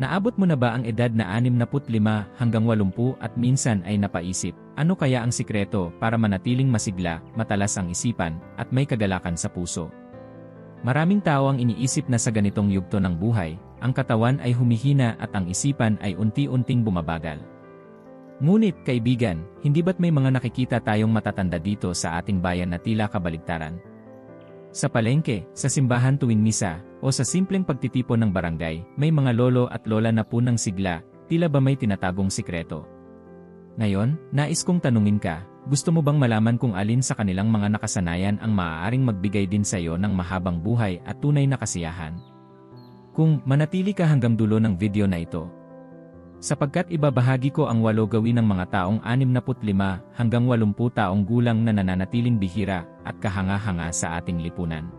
Naabot mo na ba ang edad na 65 hanggang 80 at minsan ay napaisip, ano kaya ang sikreto para manatiling masigla, matalas ang isipan, at may kagalakan sa puso? Maraming tao ang iniisip na sa ganitong yugto ng buhay, ang katawan ay humihina at ang isipan ay unti-unting bumabagal. Ngunit kaibigan, hindi ba't may mga nakikita tayong matatanda dito sa ating bayan na tila kabaligtaran? Sa palengke, sa simbahan tuwing misa, o sa simpleng pagtitipon ng barangay, may mga lolo at lola na punang sigla, tila ba may tinatagong sikreto? Ngayon, nais kong tanungin ka, gusto mo bang malaman kung alin sa kanilang mga nakasanayan ang maaaring magbigay din sa iyo ng mahabang buhay at tunay na kasiyahan? Kung manatili ka hanggang dulo ng video na ito, sapagkat ibabahagi ko ang 8 gawin ng mga taong 65 hanggang 80 taong gulang na nananatiling bihira at kahanga-hanga sa ating lipunan.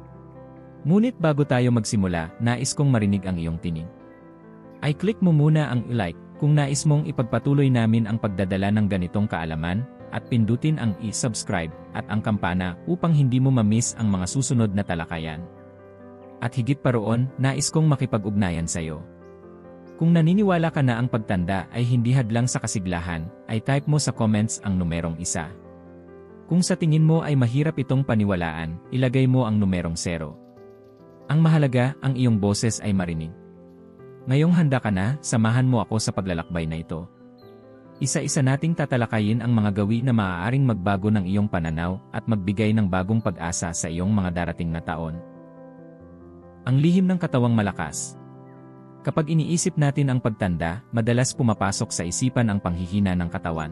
Ngunit bago tayo magsimula, nais kong marinig ang iyong tinig. Ay click mo muna ang like kung nais mong ipagpatuloy namin ang pagdadala ng ganitong kaalaman, at pindutin ang i-subscribe at ang kampana upang hindi mo ma-miss ang mga susunod na talakayan. At higit pa roon, nais kong makipag-ugnayan sa iyo. Kung naniniwala ka na ang pagtanda ay hindi hadlang sa kasiglahan, ay type mo sa comments ang numerong 1. Kung sa tingin mo ay mahirap itong paniwalaan, ilagay mo ang numerong 0. Ang mahalaga, ang iyong boses ay marinig. Ngayong handa ka na, samahan mo ako sa paglalakbay na ito. Isa-isa nating tatalakayin ang mga gawi na maaaring magbago ng iyong pananaw at magbigay ng bagong pag-asa sa iyong mga darating na taon. Ang lihim ng katawang malakas. Kapag iniisip natin ang pagtanda, madalas pumapasok sa isipan ang panghihina ng katawan.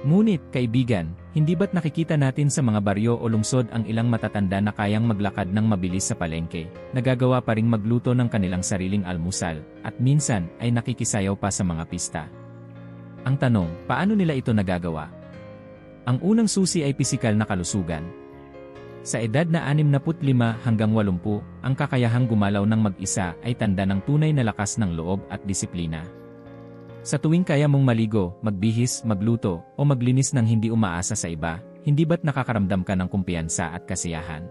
Ngunit, kaibigan, hindi ba't nakikita natin sa mga baryo o lungsod ang ilang matatanda na kayang maglakad ng mabilis sa palengke, nagagawa pa ring magluto ng kanilang sariling almusal, at minsan ay nakikisayaw pa sa mga pista? Ang tanong, paano nila ito nagagawa? Ang unang susi ay pisikal na kalusugan. Sa edad na 65 hanggang 80, ang kakayahang gumalaw ng mag-isa ay tanda ng tunay na lakas ng loob at disiplina. Sa tuwing kaya mong maligo, magbihis, magluto, o maglinis ng hindi umaasa sa iba, hindi ba't nakakaramdam ka ng kumpiyansa at kasiyahan?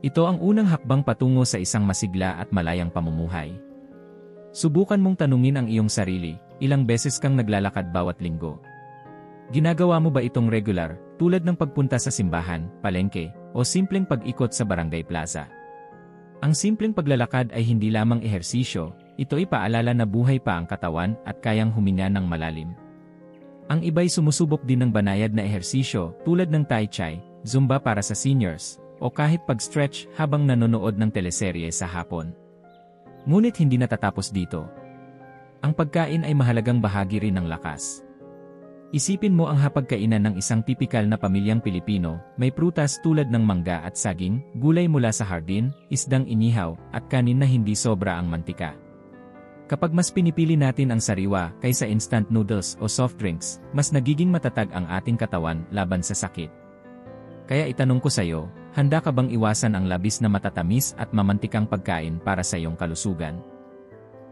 Ito ang unang hakbang patungo sa isang masigla at malayang pamumuhay. Subukan mong tanungin ang iyong sarili, ilang beses kang naglalakad bawat linggo? Ginagawa mo ba itong regular, tulad ng pagpunta sa simbahan, palengke, o simpleng pag-ikot sa barangay plaza? Ang simpleng paglalakad ay hindi lamang ehersisyo, ito ay paalala na buhay pa ang katawan at kayang huminga ng malalim. Ang iba'y sumusubok din ng banayad na ehersisyo tulad ng Tai Chi, Zumba para sa seniors, o kahit pag-stretch habang nanonood ng teleserye sa hapon. Ngunit hindi natatapos dito. Ang pagkain ay mahalagang bahagi rin ng lakas. Isipin mo ang hapagkainan ng isang tipikal na pamilyang Pilipino, may prutas tulad ng mangga at saging, gulay mula sa hardin, isdang inihaw, at kanin na hindi sobra ang mantika. Kapag mas pinipili natin ang sariwa kaysa instant noodles o soft drinks, mas nagiging matatag ang ating katawan laban sa sakit. Kaya itanong ko sa iyo, handa ka bang iwasan ang labis na matatamis at mamantikang pagkain para sa iyong kalusugan?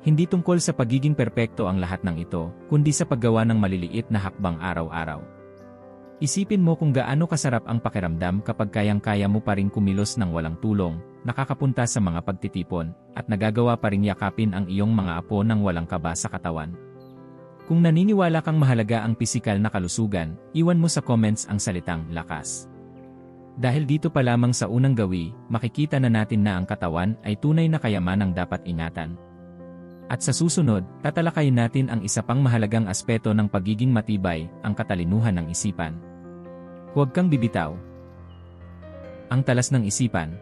Hindi tungkol sa pagiging perpekto ang lahat ng ito, kundi sa paggawa ng maliliit na hakbang araw-araw. Isipin mo kung gaano kasarap ang pakiramdam kapag kayang-kaya mo pa ring kumilos ng walang tulong, nakakapunta sa mga pagtitipon, at nagagawa pa ring yakapin ang iyong mga apo ng walang kaba sa katawan. Kung naniniwala kang mahalaga ang pisikal na kalusugan, iwan mo sa comments ang salitang lakas. Dahil dito pa lamang sa unang gawi, makikita na natin na ang katawan ay tunay na kayamanang dapat ingatan. At sa susunod, tatalakayin natin ang isa pang mahalagang aspeto ng pagiging matibay, ang katalinuhan ng isipan. Huwag kang bibitaw. Ang talas ng isipan.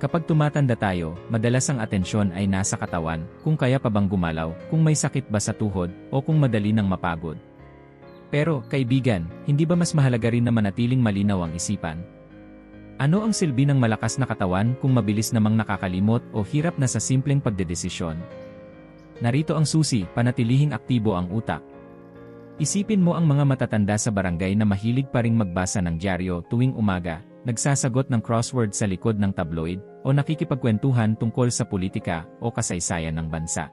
Kapag tumatanda tayo, madalas ang atensyon ay nasa katawan, kung kaya pa bang gumalaw, kung may sakit ba sa tuhod, o kung madali nang mapagod. Pero, kaibigan, hindi ba mas mahalaga rin na manatiling malinaw ang isipan? Ano ang silbi ng malakas na katawan kung mabilis namang nakakalimot o hirap na sa simpleng pagdedesisyon? Narito ang susi, panatilihing aktibo ang utak. Isipin mo ang mga matatanda sa barangay na mahilig pa ring magbasa ng dyaryo tuwing umaga, nagsasagot ng crossword sa likod ng tabloid, o nakikipagkwentuhan tungkol sa politika o kasaysayan ng bansa.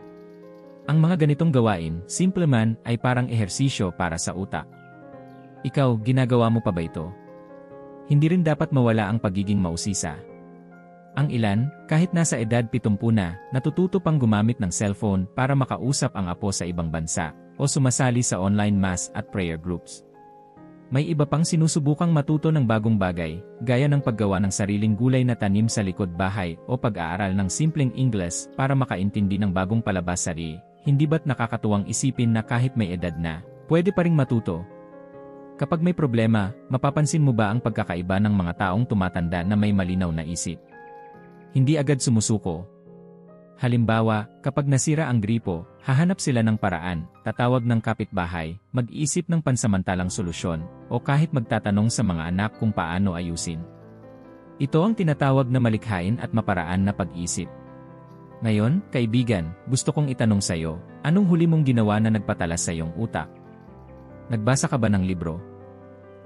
Ang mga ganitong gawain, simple man, ay parang ehersisyo para sa utak. Ikaw, ginagawa mo pa ba ito? Hindi rin dapat mawala ang pagiging mausisa. Ang ilan, kahit nasa edad 70 na, natututo pang gumamit ng cellphone para makausap ang apo sa ibang bansa o sumasali sa online mass at prayer groups. May iba pang sinusubukang matuto ng bagong bagay, gaya ng paggawa ng sariling gulay na tanim sa likod bahay o pag-aaral ng simpleng Ingles para makaintindi ng bagong palabas sari. Hindi ba't nakakatuwang isipin na kahit may edad na, pwede pa ring matuto? Kapag may problema, mapapansin mo ba ang pagkakaiba ng mga taong tumatanda na may malinaw na isip? Hindi agad sumusuko. Halimbawa, kapag nasira ang gripo, hahanap sila ng paraan, tatawag ng kapitbahay, mag-iisip ng pansamantalang solusyon, o kahit magtatanong sa mga anak kung paano ayusin. Ito ang tinatawag na malikhain at maparaan na pag-isip. Ngayon, kaibigan, gusto kong itanong sa'yo, anong huli mong ginawa na nagpatalas sa iyong utak? Nagbasa ka ba ng libro?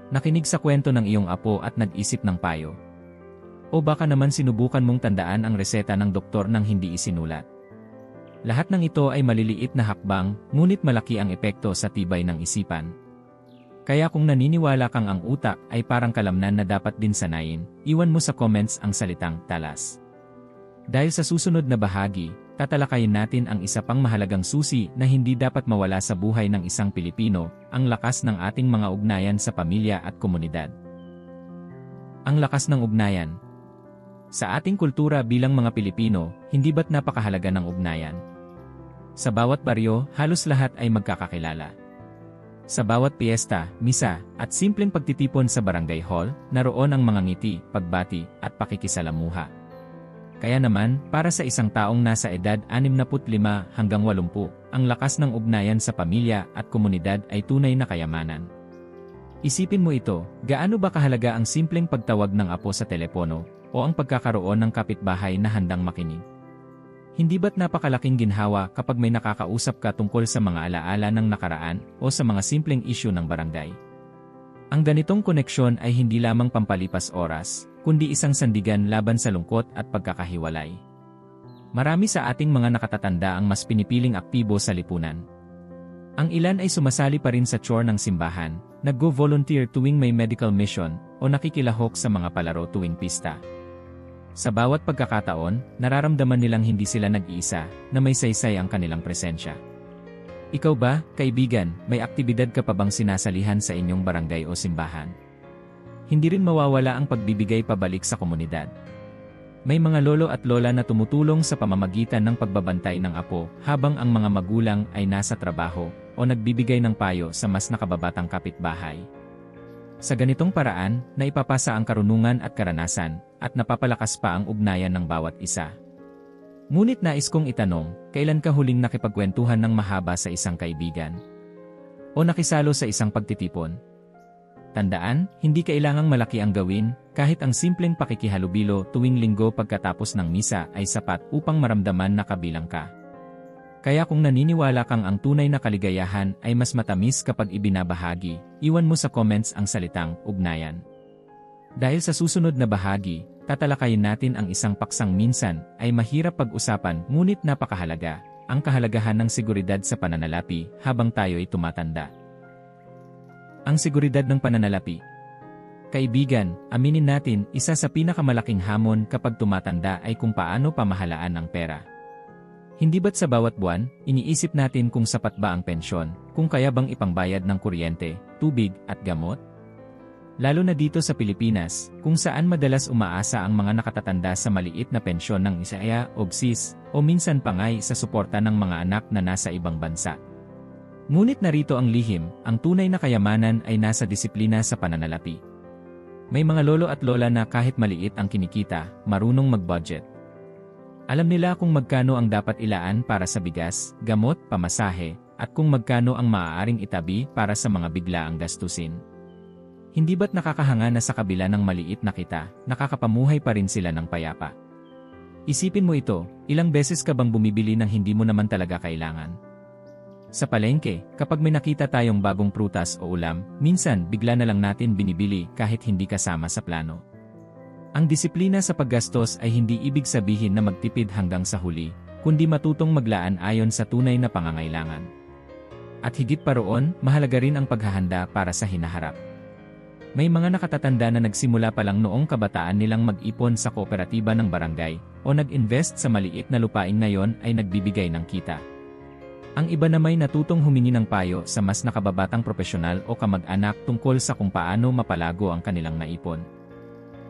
Nakinig sa kwento ng iyong apo at nag-isip ng payo? O baka naman sinubukan mong tandaan ang reseta ng doktor nang hindi isinulat? Lahat ng ito ay maliliit na hakbang, ngunit malaki ang epekto sa tibay ng isipan. Kaya kung naniniwala kang ang utak ay parang kalamnan na dapat din sanayin, iwan mo sa comments ang salitang talas. Dahil sa susunod na bahagi, tatalakayin natin ang isa pang mahalagang susi na hindi dapat mawala sa buhay ng isang Pilipino, ang lakas ng ating mga ugnayan sa pamilya at komunidad. Ang lakas ng ugnayan. Sa ating kultura bilang mga Pilipino, hindi ba't napakahalaga ng ugnayan? Sa bawat baryo, halos lahat ay magkakakilala. Sa bawat piyesta, misa, at simpleng pagtitipon sa barangay hall, naroon ang mga ngiti, pagbati, at pakikisalamuha. Kaya naman, para sa isang taong nasa edad 65 hanggang 80, ang lakas ng ugnayan sa pamilya at komunidad ay tunay na kayamanan. Isipin mo ito, gaano ba kahalaga ang simpleng pagtawag ng apo sa telepono, o ang pagkakaroon ng kapitbahay na handang makinig? Hindi ba't napakalaking ginhawa kapag may nakakausap ka tungkol sa mga alaala ng nakaraan o sa mga simpleng issue ng barangay? Ang ganitong koneksyon ay hindi lamang pampalipas oras, kundi isang sandigan laban sa lungkot at pagkakahiwalay. Marami sa ating mga nakatatanda ang mas pinipiling aktibo sa lipunan. Ang ilan ay sumasali pa rin sa chore ng simbahan, naggo-volunteer tuwing may medical mission, o nakikilahok sa mga palaro tuwing pista. Sa bawat pagkakataon, nararamdaman nilang hindi sila nag-iisa, na may saysay ang kanilang presensya. Ikaw ba, kaibigan, may aktibidad ka pa bang sinasalihan sa inyong barangay o simbahan? Hindi rin mawawala ang pagbibigay pabalik sa komunidad. May mga lolo at lola na tumutulong sa pamamagitan ng pagbabantay ng apo habang ang mga magulang ay nasa trabaho o nagbibigay ng payo sa mas nakababatang kapitbahay. Sa ganitong paraan, naipapasa ang karunungan at karanasan, at napapalakas pa ang ugnayan ng bawat isa. Ngunit nais kong itanong, kailan ka huling nakipagkwentuhan ng mahaba sa isang kaibigan? O nakisalo sa isang pagtitipon? Tandaan, hindi kailangang malaki ang gawin, kahit ang simpleng pakikihalubilo tuwing linggo pagkatapos ng misa ay sapat upang maramdaman na kabilang ka. Kaya kung naniniwala kang ang tunay na kaligayahan ay mas matamis kapag ibinabahagi, iwan mo sa comments ang salitang ugnayan. Dahil sa susunod na bahagi, tatalakayin natin ang isang paksang minsan ay mahirap pag-usapan ngunit napakahalaga, ang kahalagahan ng seguridad sa pananalapi habang tayo'y tumatanda. Ang seguridad ng pananalapi. Kaibigan, aminin natin, isa sa pinakamalaking hamon kapag tumatanda ay kung paano pamahalaan ang pera. Hindi ba't sa bawat buwan, iniisip natin kung sapat ba ang pensyon, kung kaya bang ipangbayad ng kuryente, tubig, at gamot? Lalo na dito sa Pilipinas, kung saan madalas umaasa ang mga nakatatanda sa maliit na pensyon ng isaya o GSIS, o minsan pangay sa suporta ng mga anak na nasa ibang bansa. Ngunit narito ang lihim, ang tunay na kayamanan ay nasa disiplina sa pananalapi. May mga lolo at lola na kahit maliit ang kinikita, marunong mag-budget. Alam nila kung magkano ang dapat ilaan para sa bigas, gamot, pamasahe, at kung magkano ang maaaring itabi para sa mga biglaang gastusin. Hindi ba't nakakahanga na sa kabila ng maliit na kita, nakakapamuhay pa rin sila ng payapa? Isipin mo ito, ilang beses ka bang bumibili ng hindi mo naman talaga kailangan? Sa palengke, kapag may nakita tayong bagong prutas o ulam, minsan bigla na lang natin binibili kahit hindi kasama sa plano. Ang disiplina sa paggastos ay hindi ibig sabihin na magtipid hanggang sa huli, kundi matutong maglaan ayon sa tunay na pangangailangan. At higit pa roon, mahalaga rin ang paghahanda para sa hinaharap. May mga nakatatanda na nagsimula pa lang noong kabataan nilang mag-ipon sa kooperatiba ng barangay o nag-invest sa maliit na lupain ngayon ay nagbibigay ng kita. Ang iba na may natutong humingi ng payo sa mas nakababatang profesional o kamag-anak tungkol sa kung paano mapalago ang kanilang naipon.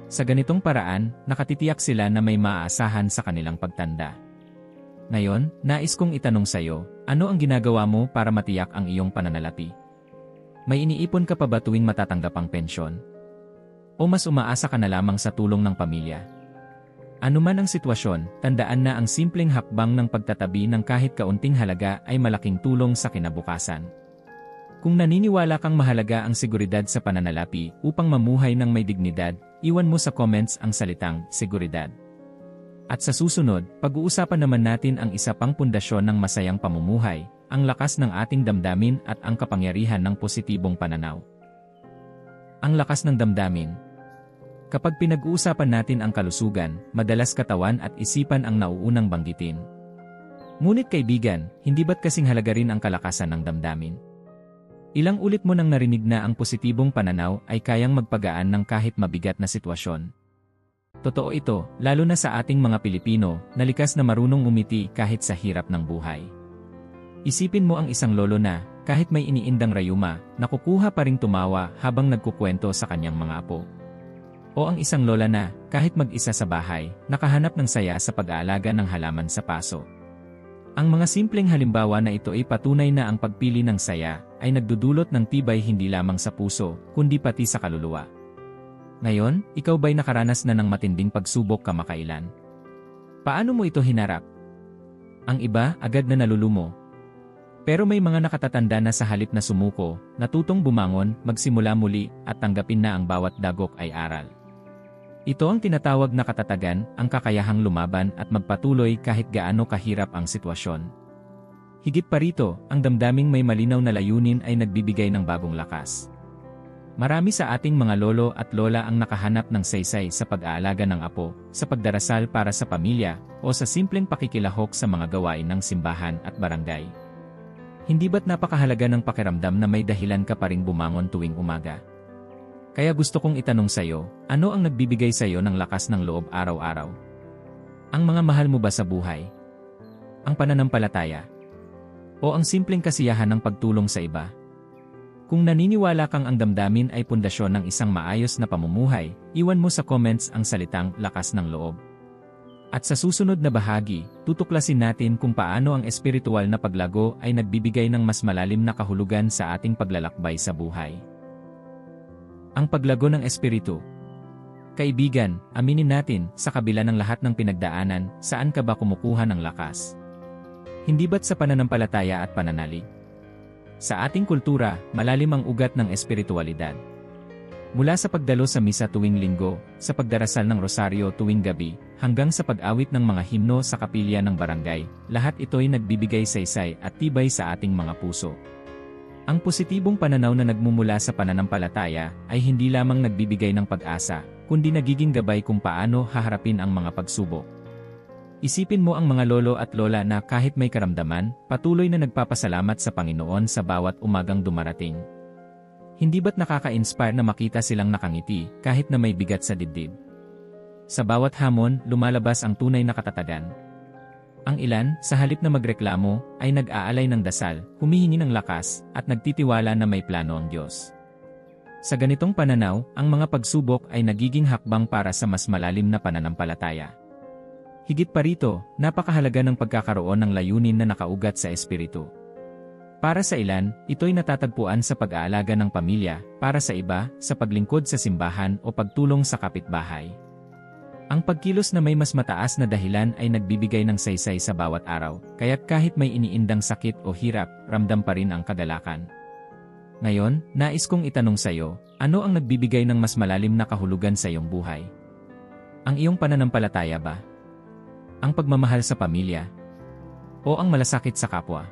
Sa ganitong paraan, nakatitiyak sila na may maaasahan sa kanilang pagtanda. Ngayon, nais kong itanong sa'yo, ano ang ginagawa mo para matiyak ang iyong pananalapi? May iniipon ka pa ba tuwing matatanggap ang pensyon? O mas umaasa ka na lamang sa tulong ng pamilya? Ano man ang sitwasyon, tandaan na ang simpleng hakbang ng pagtatabi ng kahit kaunting halaga ay malaking tulong sa kinabukasan. Kung naniniwala kang mahalaga ang seguridad sa pananalapi upang mamuhay ng may dignidad, iwan mo sa comments ang salitang seguridad. At sa susunod, pag-uusapan naman natin ang isa pang pundasyon ng masayang pamumuhay, ang lakas ng ating damdamin at ang kapangyarihan ng positibong pananaw. Ang lakas ng damdamin. Kapag pinag-uusapan natin ang kalusugan, madalas katawan at isipan ang nauunang banggitin. Ngunit kaibigan, hindi ba't kasing halaga rin ang kalakasan ng damdamin? Ilang ulit mo nang narinig na ang positibong pananaw ay kayang magpagaan ng kahit mabigat na sitwasyon. Totoo ito, lalo na sa ating mga Pilipino, na likas na marunong umiti kahit sa hirap ng buhay. Isipin mo ang isang lolo na, kahit may iniindang rayuma, nakukuha pa ring tumawa habang nagkukwento sa kanyang mga apo. O ang isang lola na, kahit mag-isa sa bahay, nakahanap ng saya sa pag-aalaga ng halaman sa paso. Ang mga simpleng halimbawa na ito ay patunay na ang pagpili ng saya ay nagdudulot ng tibay hindi lamang sa puso, kundi pati sa kaluluwa. Ngayon, ikaw ba'y nakaranas na ng matinding pagsubok kamakailan? Paano mo ito hinarap? Ang iba, agad na nalulumo. Pero may mga nakatatanda na sa halip na sumuko, natutong bumangon, magsimula muli, at tanggapin na ang bawat dagok ay aral. Ito ang tinatawag na katatagan, ang kakayahang lumaban at magpatuloy kahit gaano kahirap ang sitwasyon. Higit pa rito, ang damdaming may malinaw na layunin ay nagbibigay ng bagong lakas. Marami sa ating mga lolo at lola ang nakahanap ng saysay sa pag-aalaga ng apo, sa pagdarasal para sa pamilya, o sa simpleng pakikilahok sa mga gawain ng simbahan at barangay. Hindi ba't napakahalaga ng pakiramdam na may dahilan ka pa ring bumangon tuwing umaga? Kaya gusto kong itanong sa'yo, ano ang nagbibigay sa'yo ng lakas ng loob araw-araw? Ang mga mahal mo ba sa buhay? Ang pananampalataya? O ang simpleng kasiyahan ng pagtulong sa iba? Kung naniniwala kang ang damdamin ay pundasyon ng isang maayos na pamumuhay, iwan mo sa comments ang salitang lakas ng loob. At sa susunod na bahagi, tutuklasin natin kung paano ang espiritual na paglago ay nagbibigay ng mas malalim na kahulugan sa ating paglalakbay sa buhay. Ang paglago ng espiritu. Kaibigan, aminin natin, sa kabila ng lahat ng pinagdaanan, saan ka ba kumukuha ng lakas? Hindi ba't sa pananampalataya at pananalig? Sa ating kultura, malalim ang ugat ng espiritualidad. Mula sa pagdalo sa misa tuwing linggo, sa pagdarasal ng rosaryo tuwing gabi, hanggang sa pag-awit ng mga himno sa kapilya ng barangay, lahat ito'y nagbibigay saysay at tibay sa ating mga puso. Ang positibong pananaw na nagmumula sa pananampalataya ay hindi lamang nagbibigay ng pag-asa, kundi nagiging gabay kung paano haharapin ang mga pagsubok. Isipin mo ang mga lolo at lola na kahit may karamdaman, patuloy na nagpapasalamat sa Panginoon sa bawat umagang dumarating. Hindi ba't nakaka-inspire na makita silang nakangiti kahit na may bigat sa dibdib? Sa bawat hamon, lumalabas ang tunay na katatagan. Ang ilan, sa halip na magreklamo, ay nag-aalay ng dasal, humihingi ng lakas, at nagtitiwala na may plano ang Diyos. Sa ganitong pananaw, ang mga pagsubok ay nagiging hakbang para sa mas malalim na pananampalataya. Higit pa rito, napakahalaga ng pagkakaroon ng layunin na nakaugat sa espiritu. Para sa ilan, ito'y natatagpuan sa pag-aalaga ng pamilya, para sa iba, sa paglingkod sa simbahan o pagtulong sa kapitbahay. Ang pagkilos na may mas mataas na dahilan ay nagbibigay ng saysay sa bawat araw, kaya't kahit may iniindang sakit o hirap, ramdam pa rin ang kagalakan. Ngayon, nais kong itanong sa'yo, ano ang nagbibigay ng mas malalim na kahulugan sa iyong buhay? Ang iyong pananampalataya ba? Ang pagmamahal sa pamilya? O ang malasakit sa kapwa?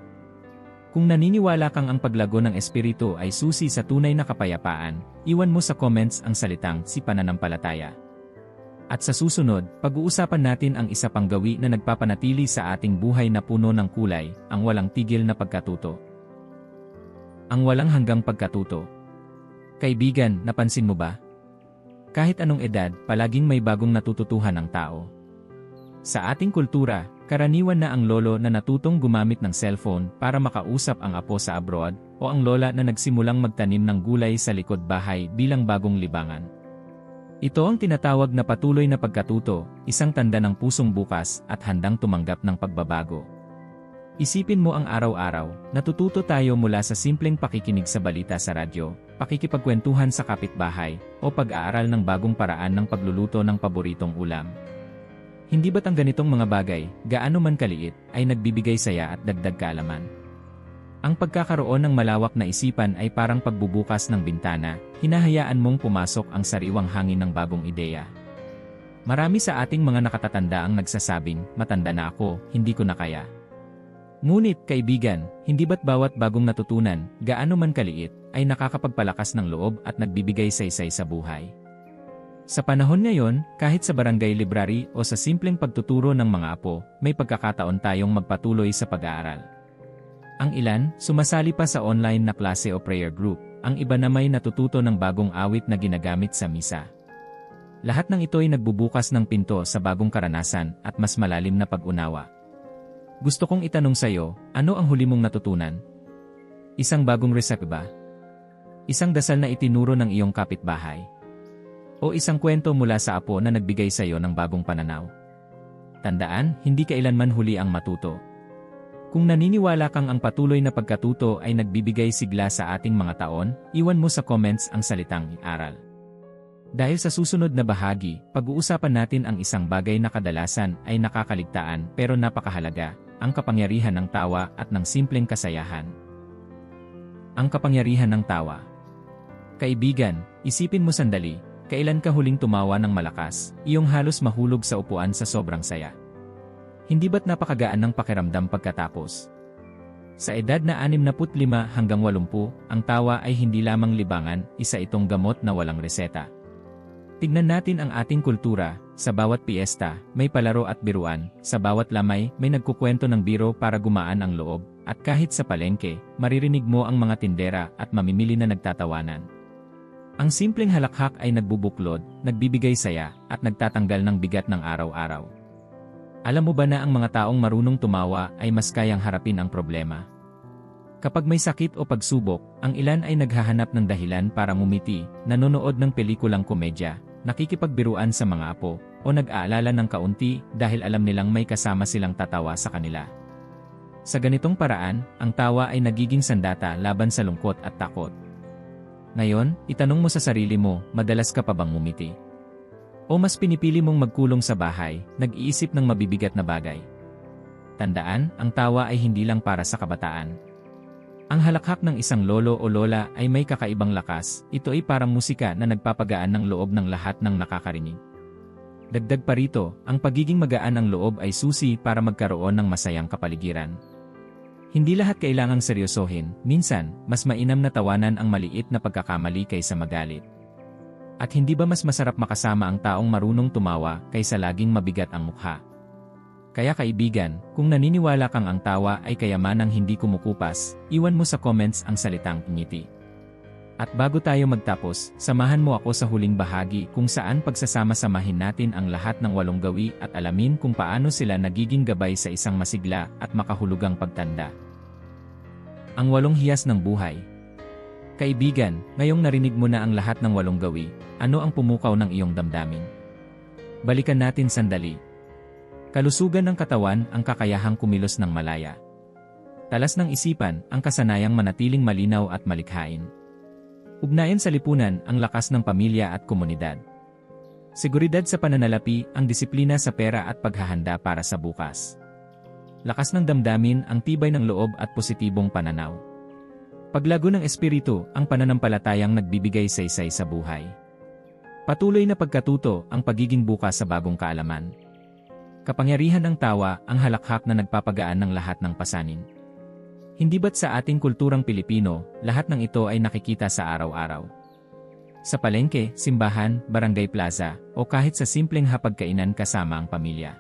Kung naniniwala kang ang paglago ng espiritu ay susi sa tunay na kapayapaan, iwan mo sa comments ang salitang si pananampalataya. At sa susunod, pag-uusapan natin ang isa pang gawi na nagpapanatili sa ating buhay na puno ng kulay, ang walang tigil na pagkatuto. Ang walang hanggang pagkatuto. Kaibigan, napansin mo ba? Kahit anong edad, palaging may bagong natututuhan ang tao. Sa ating kultura, karaniwan na ang lolo na natutong gumamit ng cellphone para makausap ang apo sa abroad, o ang lola na nagsimulang magtanim ng gulay sa likod bahay bilang bagong libangan. Ito ang tinatawag na patuloy na pagkatuto, isang tanda ng pusong bukas at handang tumanggap ng pagbabago. Isipin mo ang araw-araw, natututo tayo mula sa simpleng pakikinig sa balita sa radyo, pakikipagkwentuhan sa kapitbahay, o pag-aaral ng bagong paraan ng pagluluto ng paboritong ulam. Hindi ba't ang ganitong mga bagay, gaano man kaliit, ay nagbibigay saya at dagdag kaalaman? Ang pagkakaroon ng malawak na isipan ay parang pagbubukas ng bintana, hinahayaan mong pumasok ang sariwang hangin ng bagong ideya. Marami sa ating mga nakatatanda ang nagsasabing, matanda na ako, hindi ko na kaya. Ngunit, kaibigan, hindi ba't bawat bagong natutunan, gaano man kaliit, ay nakakapagpalakas ng loob at nagbibigay saysay sa buhay? Sa panahon ngayon, kahit sa barangay library o sa simpleng pagtuturo ng mga apo, may pagkakataon tayong magpatuloy sa pag-aaral. Ang ilan, sumasali pa sa online na klase o prayer group, ang iba na may natututo ng bagong awit na ginagamit sa misa. Lahat ng ito ay nagbubukas ng pinto sa bagong karanasan at mas malalim na pag-unawa. Gusto kong itanong sa'yo, ano ang huli mong natutunan? Isang bagong resep ba? Isang dasal na itinuro ng iyong kapitbahay? O isang kwento mula sa apo na nagbigay sa'yo ng bagong pananaw? Tandaan, hindi kailanman huli ang matuto. Kung naniniwala kang ang patuloy na pagkatuto ay nagbibigay sigla sa ating mga taon, iwan mo sa comments ang salitang aral. Dahil sa susunod na bahagi, pag-uusapan natin ang isang bagay na kadalasan ay nakakaligtaan pero napakahalaga, ang kapangyarihan ng tawa at ng simpleng kasayahan. Ang kapangyarihan ng tawa. Kaibigan, isipin mo sandali, kailan ka huling tumawa ng malakas, iyong halos mahulog sa upuan sa sobrang saya? Hindi ba't napakagaan ng pakiramdam pagkatapos? Sa edad na 65 hanggang 80, ang tawa ay hindi lamang libangan, isa itong gamot na walang reseta. Tignan natin ang ating kultura, sa bawat piyesta, may palaro at biruan, sa bawat lamay, may nagkukwento ng biro para gumaan ang loob, at kahit sa palengke, maririnig mo ang mga tindera at mamimili na nagtatawanan. Ang simpleng halakhak ay nagbubuklod, nagbibigay saya, at nagtatanggal ng bigat ng araw-araw. Alam mo ba na ang mga taong marunong tumawa ay mas kayang harapin ang problema? Kapag may sakit o pagsubok, ang ilan ay naghahanap ng dahilan para ngumiti, nanonood ng pelikulang komedya, nakikipagbiruan sa mga apo, o nag-aalala ng kaunti dahil alam nilang may kasama silang tatawa sa kanila. Sa ganitong paraan, ang tawa ay nagiging sandata laban sa lungkot at takot. Ngayon, itanong mo sa sarili mo, madalas ka pa bang ngumiti? O mas pinipili mong magkulong sa bahay, nag-iisip ng mabibigat na bagay? Tandaan, ang tawa ay hindi lang para sa kabataan. Ang halakhak ng isang lolo o lola ay may kakaibang lakas, ito ay parang musika na nagpapagaan ng loob ng lahat ng nakakarinig. Dagdag pa rito, ang pagiging magaan ng loob ay susi para magkaroon ng masayang kapaligiran. Hindi lahat kailangang seryosohin, minsan, mas mainam na tawanan ang maliit na pagkakamali kaysa magalit. At hindi ba mas masarap makasama ang taong marunong tumawa kaysa laging mabigat ang mukha? Kaya kaibigan, kung naniniwala kang ang tawa ay kayamanang hindi kumukupas, iwan mo sa comments ang salitang ngiti. At bago tayo magtapos, samahan mo ako sa huling bahagi kung saan pagsasama-samahin natin ang lahat ng 8 gawi at alamin kung paano sila nagiging gabay sa isang masigla at makahulugang pagtanda. Ang 8 hiyas ng buhay. Kaibigan, ngayong narinig mo na ang lahat ng 8 gawi, ano ang pumukaw ng iyong damdamin? Balikan natin sandali. Kalusugan ng katawan ang kakayahang kumilos ng malaya. Talas ng isipan ang kasanayang manatiling malinaw at malikhain. Ugnayan sa lipunan ang lakas ng pamilya at komunidad. Seguridad sa pananalapi ang disiplina sa pera at paghahanda para sa bukas. Lakas ng damdamin ang tibay ng loob at positibong pananaw. Paglago ng espiritu ang pananampalatayang nagbibigay saysay sa buhay. Patuloy na pagkatuto ang pagiging bukas sa bagong kaalaman. Kapangyarihan ng tawa ang halakhak na nagpapagaan ng lahat ng pasanin. Hindi ba't sa ating kulturang Pilipino, lahat ng ito ay nakikita sa araw-araw? Sa palengke, simbahan, barangay plaza, o kahit sa simpleng hapagkainan kasama ang pamilya.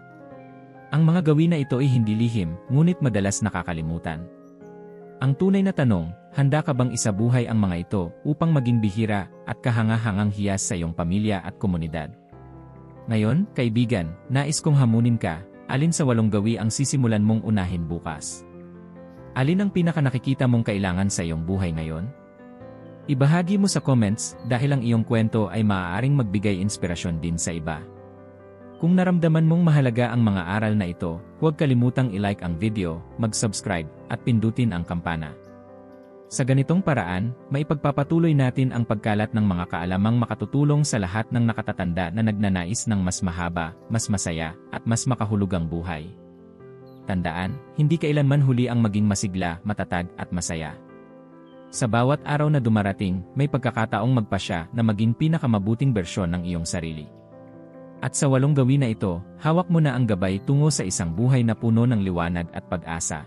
Ang mga gawin na ito ay hindi lihim, ngunit madalas nakakalimutan. Ang tunay na tanong, handa ka bang isabuhay ang mga ito upang maging bihira at kahanga-hangang hiyas sa iyong pamilya at komunidad? Ngayon, kaibigan, nais kong hamunin ka, alin sa 8 gawi ang sisimulan mong unahin bukas? Alin ang pinaka-nakikita mong kailangan sa iyong buhay ngayon? Ibahagi mo sa comments dahil ang iyong kwento ay maaaring magbigay inspirasyon din sa iba. Kung naramdaman mong mahalaga ang mga aral na ito, huwag kalimutang i-like ang video, mag-subscribe, at pindutin ang kampana. Sa ganitong paraan, maipagpapatuloy natin ang pagkalat ng mga kaalamang makatutulong sa lahat ng nakatatanda na nagnanais ng mas mahaba, mas masaya, at mas makahulugang buhay. Tandaan, hindi kailanman huli ang maging masigla, matatag, at masaya. Sa bawat araw na dumarating, may pagkakataong magpasya na maging pinakamabuting bersyon ng iyong sarili. At sa 8 gawi na ito, hawak mo na ang gabay tungo sa isang buhay na puno ng liwanag at pag-asa.